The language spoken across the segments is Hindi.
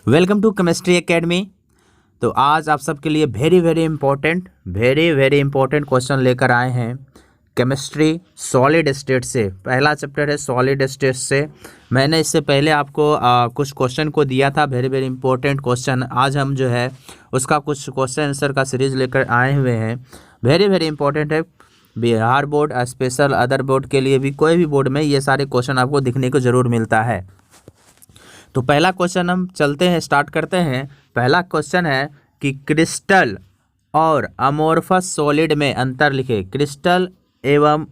Welcome to chemistry academy. तो आज आप सबके लिए वेरी वेरी इंपॉर्टेंट क्वेश्चन लेकर आए हैं केमिस्ट्री सॉलिड स्टेट से। पहला चैप्टर है सॉलिड स्टेट से। मैंने इससे पहले आपको कुछ क्वेश्चन को दिया था, वेरी वेरी इंपॉर्टेंट क्वेश्चन। आज हम जो है उसका कुछ क्वेश्चन आंसर का सीरीज लेकर आए हुए हैं। वेरी वेरी इंपॉर्टेंट है, Bihar board, special other board के लिए भी, कोई भी बोर्ड में ये सारे क्वेश्चन आपको दिखने को ज़रूर मिलता है। तो पहला क्वेश्चन हम चलते हैं, स्टार्ट करते हैं। पहला क्वेश्चन है कि क्रिस्टल और अमोर्फस सॉलिड में अंतर लिखे। क्रिस्टल एवं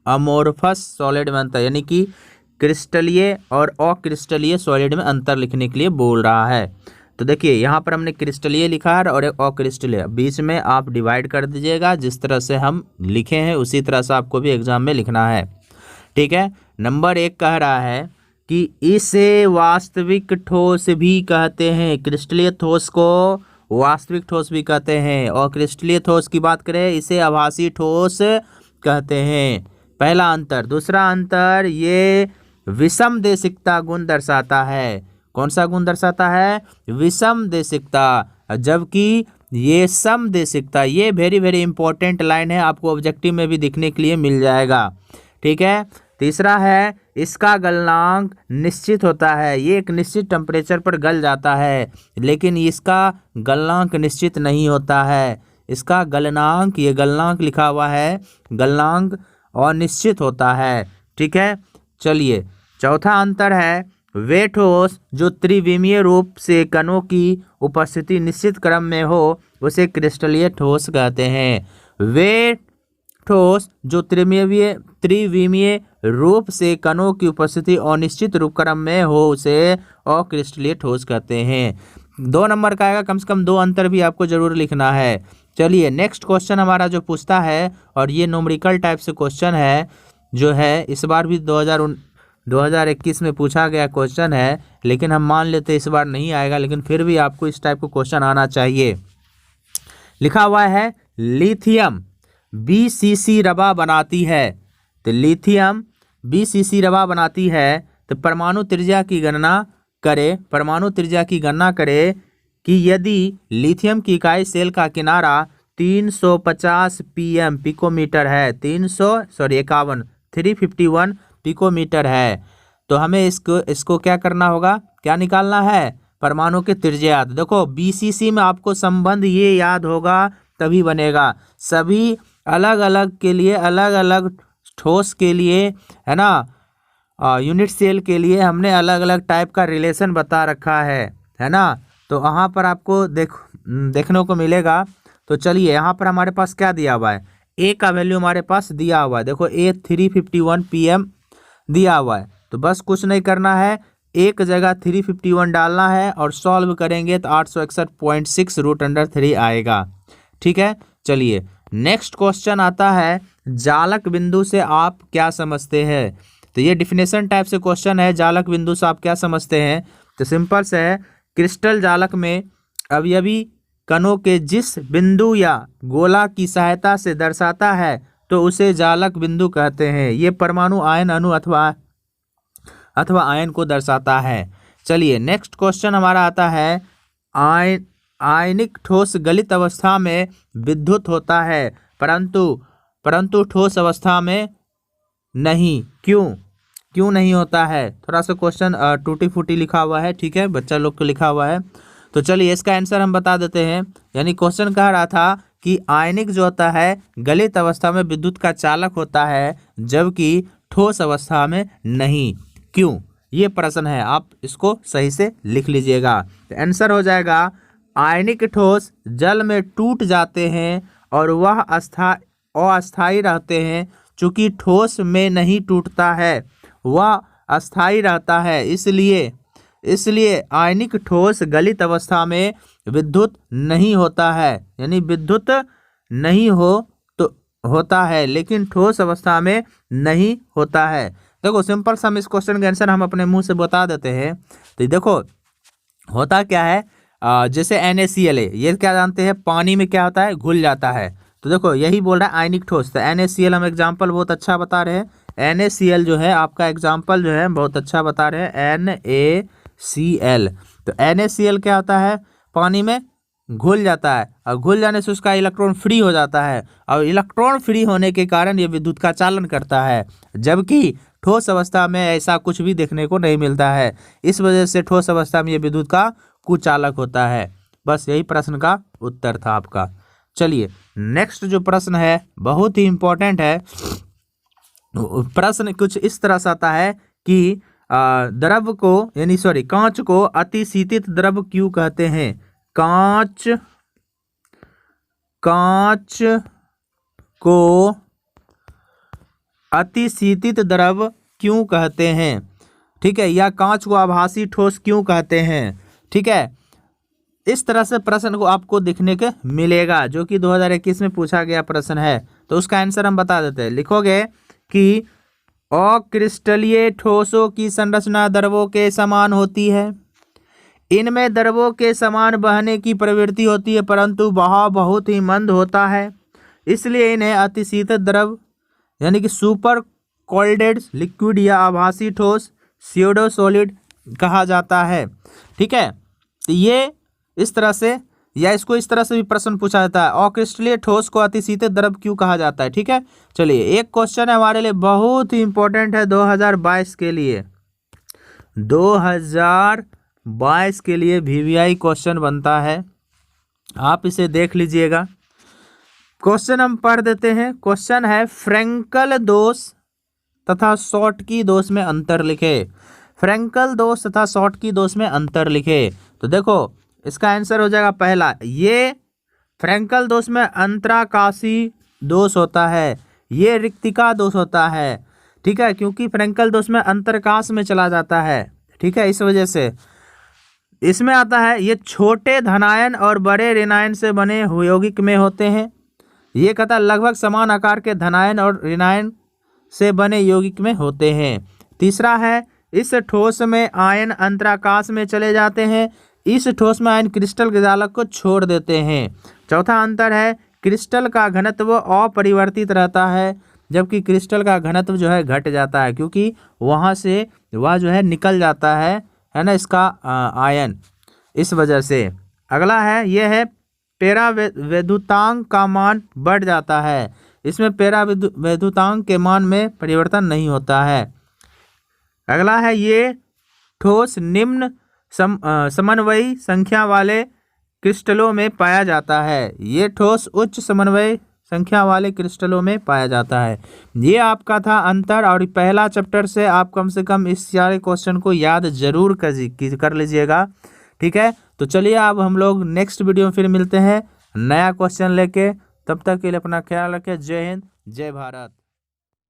अमोर्फस सॉलिड में अंतर, यानी कि क्रिस्टलीय और अक्रिस्टलीय सॉलिड में अंतर लिखने के लिए बोल रहा है। तो देखिए यहाँ पर हमने क्रिस्टलीय लिखा है और एक अक्रिस्टलीय, बीच में आप डिवाइड कर दीजिएगा। जिस तरह से हम लिखे हैं उसी तरह से आपको भी एग्जाम में लिखना है, ठीक है। नंबर 1 कह रहा है कि इसे वास्तविक ठोस भी कहते हैं। क्रिस्टलीय ठोस को वास्तविक ठोस भी कहते हैं, और क्रिस्टलीय ठोस की बात करें इसे आभासी ठोस कहते हैं। पहला अंतर। दूसरा अंतर, ये विषम देशिकता गुण दर्शाता है। कौन सा गुण दर्शाता है? विषम देशिकता, जबकि ये सम देशिकता। ये वेरी वेरी इंपॉर्टेंट लाइन है, आपको ऑब्जेक्टिव में भी दिखने के लिए मिल जाएगा, ठीक है। तीसरा है, इसका गलनांक निश्चित होता है। ये एक निश्चित टेम्परेचर पर गल जाता है, लेकिन इसका गलनांक निश्चित नहीं होता है। इसका गलनांक, ये गलनांक लिखा हुआ है, गलनांक अनिश्चित होता है, ठीक है। चलिए, चौथा अंतर है, वे ठोस जो त्रिविमीय रूप से कणों की उपस्थिति निश्चित क्रम में हो उसे क्रिस्टलीय ठोस कहते हैं। वे ठोस जो त्रिविमीय रूप से कणों की उपस्थिति अनिश्चित रूप क्रम में हो उसे अक्रिस्टलीय ठोस कहते हैं। 2 नंबर का आएगा, कम से कम 2 अंतर भी आपको जरूर लिखना है। चलिए, नेक्स्ट क्वेश्चन हमारा जो पूछता है, और ये न्यूमेरिकल टाइप से क्वेश्चन है, जो है इस बार भी 2021 में पूछा गया क्वेश्चन है, लेकिन हम मान लेते हैं इस बार नहीं आएगा, लेकिन फिर भी आपको इस टाइप का क्वेश्चन आना चाहिए। लिखा हुआ है, लिथियम BCC रवा बनाती है। तो लिथियम BCC रवा बनाती है, तो परमाणु त्रिज्या की गणना करे कि यदि लिथियम की इकाई सेल का किनारा 350 pm पिकोमीटर है, 351 पिकोमीटर है, तो हमें इसको क्या करना होगा, क्या निकालना है? परमाणु के त्रिज्या। देखो BCC में आपको संबंध ये याद होगा तभी बनेगा। सभी अलग अलग के लिए, अलग अलग ठोस के लिए, है ना, यूनिट सेल के लिए हमने अलग अलग टाइप का रिलेशन बता रखा है ना। तो वहाँ पर आपको देखने को मिलेगा। तो चलिए, यहाँ पर हमारे पास क्या दिया हुआ है, ए का वैल्यू हमारे पास दिया हुआ है। देखो ए 351 pm दिया हुआ है, तो बस कुछ नहीं करना है, एक जगह 351 डालना है और सॉल्व करेंगे तो 861.6 √3 आएगा, ठीक है। चलिए, नेक्स्ट क्वेश्चन आता है, जालक बिंदु से आप क्या समझते हैं। तो ये डिफिनेशन टाइप से क्वेश्चन है, जालक बिंदु से आप क्या समझते हैं। तो सिंपल से है, क्रिस्टल जालक में अवयवी कणों के जिस बिंदु या गोला की सहायता से दर्शाता है तो उसे जालक बिंदु कहते हैं। ये परमाणु, आयन, अणु अथवा आयन को दर्शाता है। चलिए, नेक्स्ट क्वेश्चन हमारा आता है, आयनिक ठोस गलित अवस्था में विद्युत होता है, परंतु ठोस अवस्था में नहीं। क्यों नहीं होता है? थोड़ा सा क्वेश्चन टूटी फूटी लिखा हुआ है, ठीक है, बच्चा लोग को लिखा हुआ है। तो चलिए, इसका आंसर हम बता देते हैं। यानी क्वेश्चन कह रहा था कि आयनिक जो होता है गलित अवस्था में विद्युत का चालक होता है, जबकि ठोस अवस्था में नहीं। क्यों? ये प्रश्न है, आप इसको सही से लिख लीजिएगा। तो आंसर हो जाएगा, आयनिक ठोस जल में टूट जाते हैं और वह अस्थायी रहते हैं। चूंकि ठोस में नहीं टूटता है, वह अस्थायी रहता है, इसलिए आयनिक ठोस गलित अवस्था में विद्युत नहीं होता है। यानी विद्युत नहीं होता है, लेकिन ठोस अवस्था में नहीं होता है। देखो सिंपल सा, हम इस क्वेश्चन का आंसर हम अपने मुंह से बता देते हैं। तो देखो होता क्या है, जैसे NaCl है, ये क्या जानते हैं, पानी में क्या होता है, घुल जाता है। तो देखो यही बोल रहा है आयनिक ठोस। तो NaCl हम एग्जाम्पल बहुत अच्छा बता रहे हैं। NaCl जो है आपका एग्जाम्पल जो है बहुत अच्छा बता रहे हैं, NaCl। तो NaCl क्या होता है, पानी में घुल जाता है और घुल जाने से उसका इलेक्ट्रॉन फ्री हो जाता है और इलेक्ट्रॉन फ्री होने के कारण ये विद्युत का चालन करता है, जबकि ठोस अवस्था में ऐसा कुछ भी देखने को नहीं मिलता है। इस वजह से ठोस अवस्था में ये विद्युत का कुचालक होता है। बस यही प्रश्न का उत्तर था आपका। चलिए नेक्स्ट जो प्रश्न है बहुत ही इंपॉर्टेंट है। प्रश्न कुछ इस तरह से आता है कि द्रव को कांच को अतिशीतित द्रव क्यों कहते हैं। कांच को अतिशीतित द्रव क्यों कहते हैं, ठीक है, या कांच को आभासी ठोस क्यों कहते हैं। ठीक है, इस तरह से प्रश्न को आपको देखने के मिलेगा, जो कि 2021 में पूछा गया प्रश्न है। तो उसका आंसर हम बता देते हैं। लिखोगे कि अक्रिस्टलीय ठोसों की संरचना द्रवों के समान होती है। इनमें द्रवों के समान बहने की प्रवृत्ति होती है, परंतु बहाव बहुत ही मंद होता है, इसलिए इन्हें अतिशीतित द्रव यानी कि सुपर कोल्डेड लिक्विड या आभासी ठोस स्यूडो सॉलिड कहा जाता है। ठीक है, तो ये इस तरह से या इसको इस तरह से भी प्रश्न पूछा जाता है, अक्रिस्टलीय ठोस को अतिशीतित द्रव क्यों कहा जाता है। ठीक है, चलिए एक क्वेश्चन है हमारे लिए बहुत ही इंपॉर्टेंट है 2022 के लिए। 2022 के लिए VVI क्वेश्चन बनता है, आप इसे देख लीजिएगा। क्वेश्चन हम पढ़ देते हैं। क्वेश्चन है फ्रैंकल दोष तथा शॉर्टकी दोष में अंतर लिखे। फ्रैंकल दोष तथा शॉर्टकी दोष में अंतर लिखे। तो देखो इसका आंसर हो जाएगा पहला, ये फ्रैंकल दोष में अंतराकाशी दोष होता है, ये रिक्तिका दोष होता है। ठीक है, क्योंकि फ्रैंकल दोष में अंतरकाश में चला जाता है। ठीक है, इस वजह से इसमें आता है ये छोटे धनायन और बड़े ऋणायन से बने यौगिक में होते हैं। ये कहता है लगभग समान आकार के धनायन और ऋणायन से बने यौगिक में होते हैं। तीसरा है इस ठोस में आयन अंतराकाश में चले जाते हैं, इस ठोस में आयन क्रिस्टल जालक को छोड़ देते हैं। चौथा अंतर है क्रिस्टल का घनत्व अपरिवर्तित रहता है, जबकि क्रिस्टल का घनत्व जो है घट जाता है, क्योंकि वहाँ से वह जो है निकल जाता है ना इसका आयन, इस वजह से। अगला है यह है पेरावैद्युतांक का मान बढ़ जाता है, इसमें पेरावैद्युतांक के मान में परिवर्तन नहीं होता है। अगला है ये ठोस निम्न समन्वयी संख्या वाले क्रिस्टलों में पाया जाता है, ये ठोस उच्च समन्वय संख्या वाले क्रिस्टलों में पाया जाता है। ये आपका था अंतर, और पहला चैप्टर से आप कम से कम इस सारे क्वेश्चन को याद जरूर कर लीजिएगा। ठीक है, तो चलिए अब हम लोग नेक्स्ट वीडियो में फिर मिलते हैं नया क्वेश्चन लेके। तब तक के लिए अपना ख्याल रखें। जय हिंद, जय भारत।